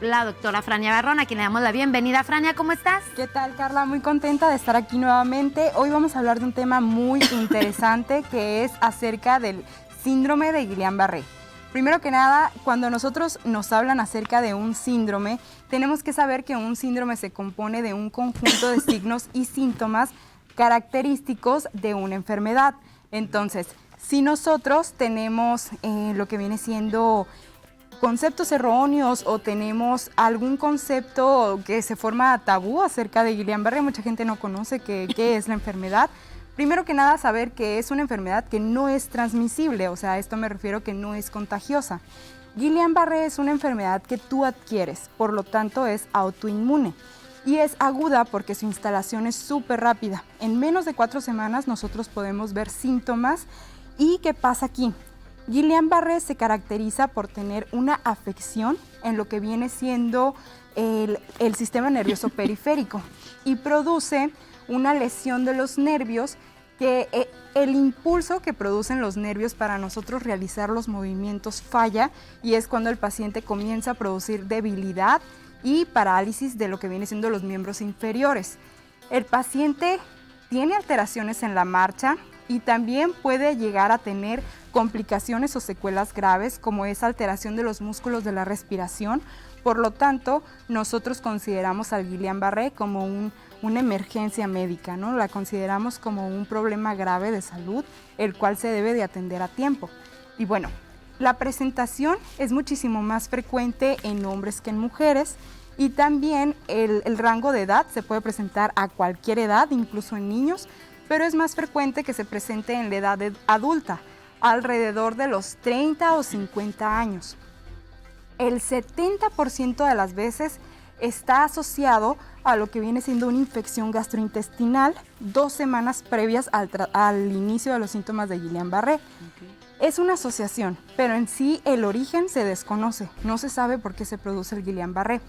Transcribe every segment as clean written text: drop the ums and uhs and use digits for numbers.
La doctora Frania Barrón, a quien le damos la bienvenida. Frania, ¿cómo estás? ¿Qué tal, Carla? Muy contenta de estar aquí nuevamente. Hoy vamos a hablar de un tema muy interesante que es acerca del síndrome de Guillain-Barré. Primero que nada, cuando nosotros nos hablan acerca de un síndrome, tenemos que saber que un síndrome se compone de un conjunto de signos y síntomas característicos de una enfermedad. Entonces, si nosotros tenemos lo que viene siendo conceptos erróneos o tenemos algún concepto que se forma tabú acerca de Guillain-Barré, mucha gente no conoce qué es la enfermedad. Primero que nada, saber que es una enfermedad que no es transmisible, o sea, a esto me refiero que no es contagiosa. Guillain-Barré es una enfermedad que tú adquieres, por lo tanto es autoinmune. Y es aguda porque su instalación es súper rápida. En menos de 4 semanas nosotros podemos ver síntomas. ¿Y qué pasa aquí? Guillain-Barré se caracteriza por tener una afección en lo que viene siendo el sistema nervioso periférico y produce una lesión de los nervios que el impulso que producen los nervios para nosotros realizar los movimientos falla y es cuando el paciente comienza a producir debilidad y parálisis de lo que viene siendo los miembros inferiores. El paciente tiene alteraciones en la marcha y también puede llegar a tener complicaciones o secuelas graves como es alteración de los músculos de la respiración. Por lo tanto, nosotros consideramos al Guillain-Barré como una emergencia médica, ¿no? La consideramos como un problema grave de salud, el cual se debe de atender a tiempo. Y bueno, la presentación es muchísimo más frecuente en hombres que en mujeres y también el rango de edad se puede presentar a cualquier edad, incluso en niños, pero es más frecuente que se presente en la edad adulta, alrededor de los 30 o 50 años. El 70% de las veces está asociado a lo que viene siendo una infección gastrointestinal 2 semanas previas al inicio de los síntomas de Guillain-Barré. Okay. Es una asociación, pero en sí el origen se desconoce, no se sabe por qué se produce el Guillain-Barré.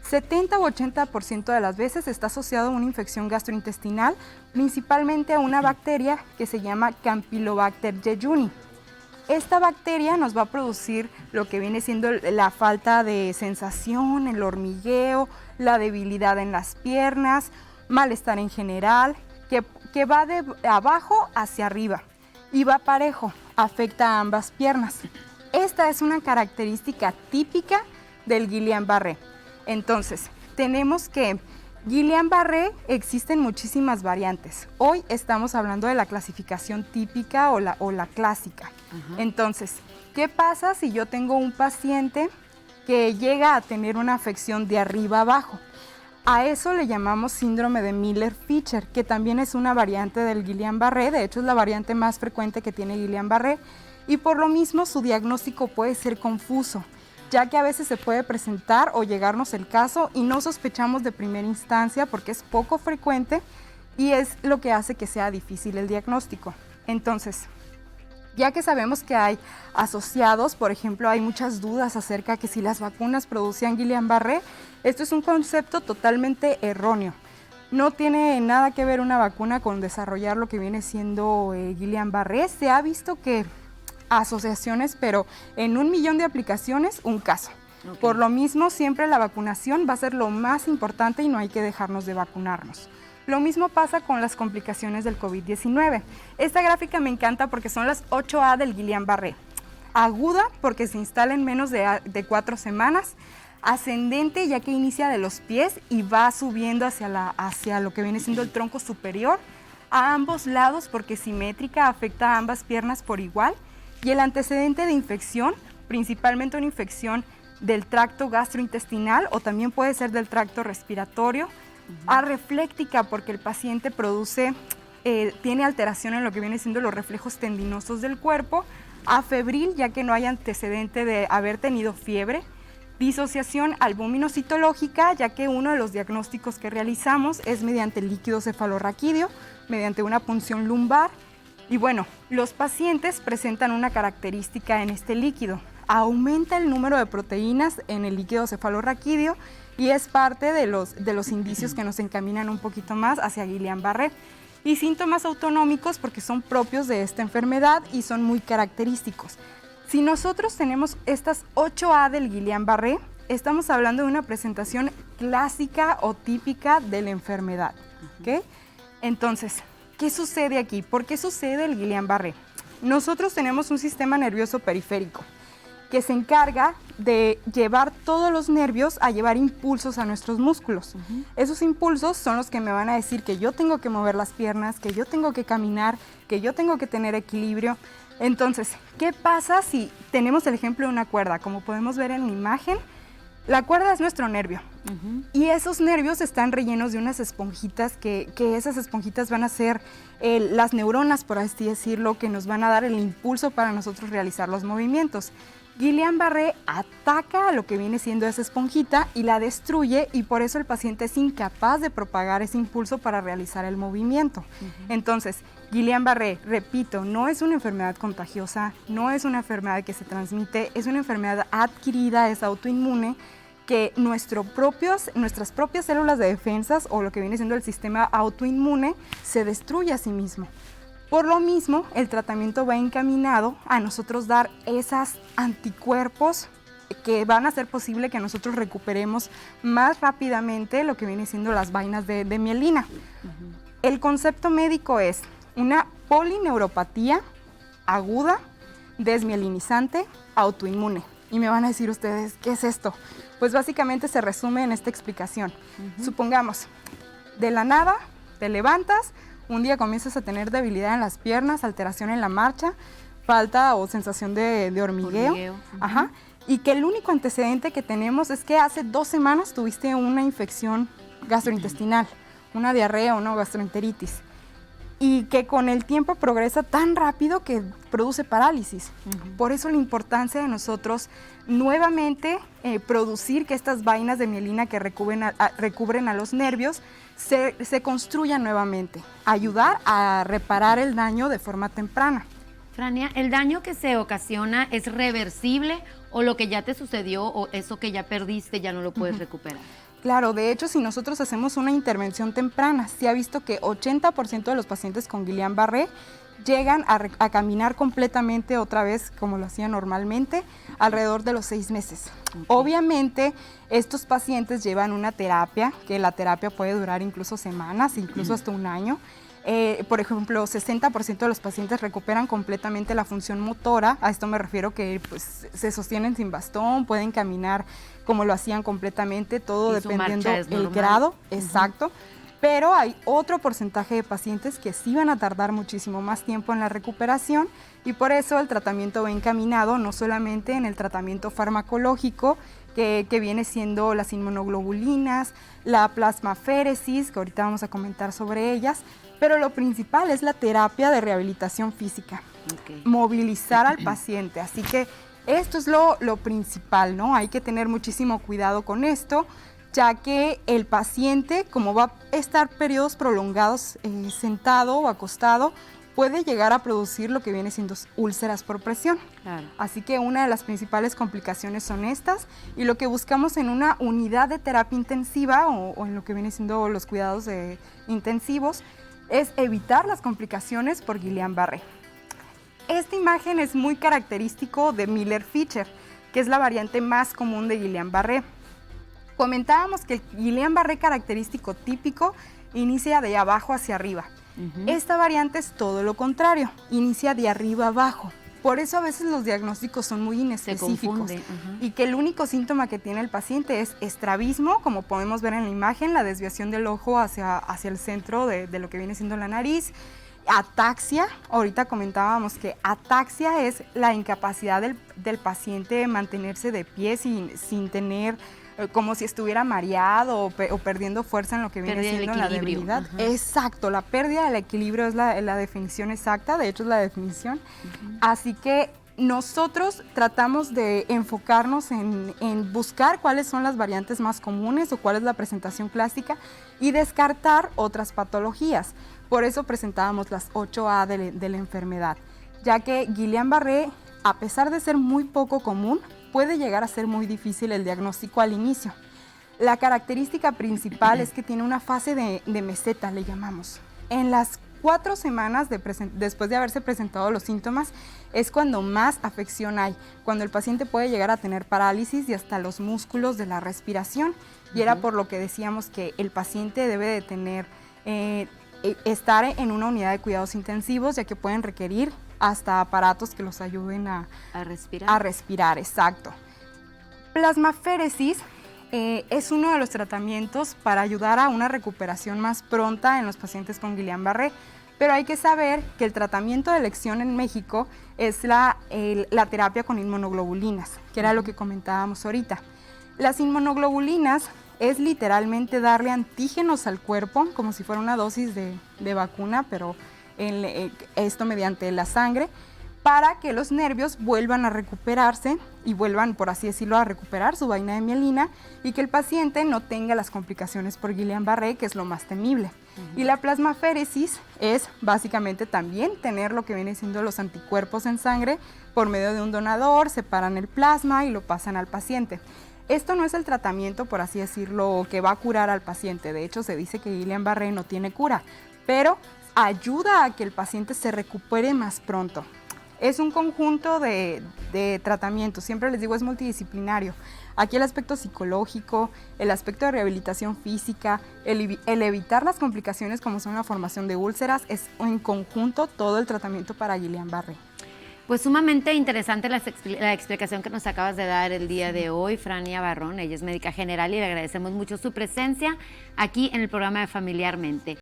70 u 80% de las veces está asociado a una infección gastrointestinal, principalmente a una bacteria que se llama Campylobacter jejuni. Esta bacteria nos va a producir lo que viene siendo la falta de sensación, el hormigueo, la debilidad en las piernas, malestar en general, que va de abajo hacia arriba y va parejo, afecta a ambas piernas. Esta es una característica típica del Guillain-Barré. Entonces, tenemos que Guillain-Barré existen muchísimas variantes. Hoy estamos hablando de la clasificación típica o la clásica. Entonces, ¿qué pasa si yo tengo un paciente que llega a tener una afección de arriba abajo? A eso le llamamos síndrome de Miller-Fisher, que también es una variante del Guillain-Barré. De hecho, es la variante más frecuente que tiene Guillain-Barré y por lo mismo su diagnóstico puede ser confuso, ya que a veces se puede presentar o llegarnos el caso y no sospechamos de primera instancia porque es poco frecuente y es lo que hace que sea difícil el diagnóstico. Entonces, ya que sabemos que hay asociados, por ejemplo, hay muchas dudas acerca de que si las vacunas producían Guillain-Barré, esto es un concepto totalmente erróneo. No tiene nada que ver una vacuna con desarrollar lo que viene siendo Guillain-Barré. Se ha visto que asociaciones, pero en 1 millón de aplicaciones, un caso. Okay. Por lo mismo, siempre la vacunación va a ser lo más importante y no hay que dejarnos de vacunarnos. Lo mismo pasa con las complicaciones del COVID-19. Esta gráfica me encanta porque son las 8A del Guillain-Barré. Aguda porque se instala en menos de 4 semanas. Ascendente ya que inicia de los pies y va subiendo hacia lo que viene siendo el tronco superior. A ambos lados porque simétrica, afecta a ambas piernas por igual. Y el antecedente de infección, principalmente una infección del tracto gastrointestinal o también puede ser del tracto respiratorio. Arefléctica porque el paciente tiene alteración en lo que viene siendo los reflejos tendinosos del cuerpo. Afebril ya que no hay antecedente de haber tenido fiebre. Disociación albuminocitológica ya que uno de los diagnósticos que realizamos es mediante el líquido cefalorraquídeo, mediante una punción lumbar. Y bueno, los pacientes presentan una característica en este líquido. Aumenta el número de proteínas en el líquido cefalorraquídeo y es parte de los indicios que nos encaminan un poquito más hacia Guillain-Barré. Y síntomas autonómicos porque son propios de esta enfermedad y son muy característicos. Si nosotros tenemos estas 8A del Guillain-Barré, estamos hablando de una presentación clásica o típica de la enfermedad, ¿ok? Entonces, ¿qué sucede aquí? ¿Por qué sucede el Guillain-Barré? Nosotros tenemos un sistema nervioso periférico que se encarga de llevar todos los nervios a llevar impulsos a nuestros músculos. Esos impulsos son los que me van a decir que yo tengo que mover las piernas, que yo tengo que caminar, que yo tengo que tener equilibrio. Entonces, ¿qué pasa si tenemos el ejemplo de una cuerda? Como podemos ver en la imagen, la cuerda es nuestro nervio. Y esos nervios están rellenos de unas esponjitas que esas esponjitas van a ser las neuronas, por así decirlo, que nos van a dar el impulso para nosotros realizar los movimientos. Guillain-Barré ataca a lo que viene siendo esa esponjita y la destruye, y por eso el paciente es incapaz de propagar ese impulso para realizar el movimiento. Entonces, Guillain-Barré, repito, no es una enfermedad contagiosa, no es una enfermedad que se transmite, es una enfermedad adquirida, es autoinmune, que nuestras propias células de defensas, o lo que viene siendo el sistema autoinmune, se destruye a sí mismo. Por lo mismo, el tratamiento va encaminado a nosotros dar esos anticuerpos que van a hacer posible que nosotros recuperemos más rápidamente lo que viene siendo las vainas de mielina. El concepto médico es una polineuropatía aguda, desmielinizante, autoinmune. Y me van a decir ustedes, ¿qué es esto? Pues básicamente se resume en esta explicación. Supongamos, de la nada te levantas, un día comienzas a tener debilidad en las piernas, alteración en la marcha, falta o sensación de hormigueo. Y que el único antecedente que tenemos es que hace 2 semanas tuviste una infección gastrointestinal, una diarrea o una gastroenteritis, y que con el tiempo progresa tan rápido que produce parálisis. Por eso la importancia de nosotros nuevamente producir que estas vainas de mielina que recubren a los nervios se construyan nuevamente, ayudar a reparar el daño de forma temprana. Frania, ¿el daño que se ocasiona es reversible o lo que ya te sucedió o eso que ya perdiste ya no lo puedes recuperar? Claro, de hecho, si nosotros hacemos una intervención temprana, se ha visto que 80% de los pacientes con Guillain-Barré llegan a caminar completamente otra vez como lo hacían normalmente alrededor de los 6 meses. Obviamente, estos pacientes llevan una terapia, que la terapia puede durar incluso semanas, incluso hasta un año. Por ejemplo, 60% de los pacientes recuperan completamente la función motora. A esto me refiero que pues, se sostienen sin bastón, pueden caminar como lo hacían completamente, todo dependiendo del grado. Exacto. Pero hay otro porcentaje de pacientes que sí van a tardar muchísimo más tiempo en la recuperación, y por eso el tratamiento va encaminado no solamente en el tratamiento farmacológico, que viene siendo las inmunoglobulinas, la plasmaféresis, que ahorita vamos a comentar sobre ellas, pero lo principal es la terapia de rehabilitación física, movilizar al paciente. Así que esto es lo principal, ¿no? Hay que tener muchísimo cuidado con esto, ya que el paciente, como va a estar periodos prolongados sentado o acostado, puede llegar a producir lo que viene siendo úlceras por presión. Claro. Así que una de las principales complicaciones son estas, y lo que buscamos en una unidad de terapia intensiva o en lo que viene siendo los cuidados intensivos es evitar las complicaciones por Guillain-Barré. Esta imagen es muy característico de Miller-Fischer, que es la variante más común de Guillain-Barré. Comentábamos que el Guillain-Barré característico típico inicia de abajo hacia arriba. Esta variante es todo lo contrario, inicia de arriba abajo. Por eso a veces los diagnósticos son muy inespecíficos y que el único síntoma que tiene el paciente es estrabismo, como podemos ver en la imagen, la desviación del ojo hacia el centro de lo que viene siendo la nariz. Ataxia, ahorita comentábamos que ataxia es la incapacidad del paciente de mantenerse de pie sin tener, como si estuviera mareado o perdiendo fuerza en lo que viene siendo la debilidad. Exacto, la pérdida del equilibrio es la definición exacta, de hecho es la definición. Así que nosotros tratamos de enfocarnos en buscar cuáles son las variantes más comunes o cuál es la presentación clásica y descartar otras patologías. Por eso presentábamos las 8A de la enfermedad, ya que Guillain-Barré, a pesar de ser muy poco común, puede llegar a ser muy difícil el diagnóstico al inicio. La característica principal es que tiene una fase de meseta, le llamamos. En las 4 semanas después de haberse presentado los síntomas es cuando más afección hay, cuando el paciente puede llegar a tener parálisis y hasta los músculos de la respiración. Y era por lo que decíamos que el paciente debe de tener, estar en una unidad de cuidados intensivos, ya que pueden requerir hasta aparatos que los ayuden a respirar. A respirar, exacto. Plasmaféresis es uno de los tratamientos para ayudar a una recuperación más pronta en los pacientes con Guillain-Barré, pero hay que saber que el tratamiento de elección en México es la terapia con inmunoglobulinas, que era lo que comentábamos ahorita. Las inmunoglobulinas es literalmente darle antígenos al cuerpo, como si fuera una dosis de vacuna, pero esto mediante la sangre, para que los nervios vuelvan a recuperarse y vuelvan, por así decirlo, a recuperar su vaina de mielina y que el paciente no tenga las complicaciones por Guillain-Barré, que es lo más temible. Y la plasmaféresis es básicamente también tener lo que viene siendo los anticuerpos en sangre por medio de un donador, separan el plasma y lo pasan al paciente. Esto no es el tratamiento, por así decirlo, que va a curar al paciente. De hecho, se dice que Guillain-Barré no tiene cura, pero ayuda a que el paciente se recupere más pronto. Es un conjunto de tratamientos, siempre les digo es multidisciplinario. Aquí el aspecto psicológico, el aspecto de rehabilitación física, el evitar las complicaciones como son la formación de úlceras, es en conjunto todo el tratamiento para Guillain-Barré. Pues sumamente interesante la explicación que nos acabas de dar el día de hoy, Frania Barrón. Ella es médica general y le agradecemos mucho su presencia aquí en el programa de Familiarmente.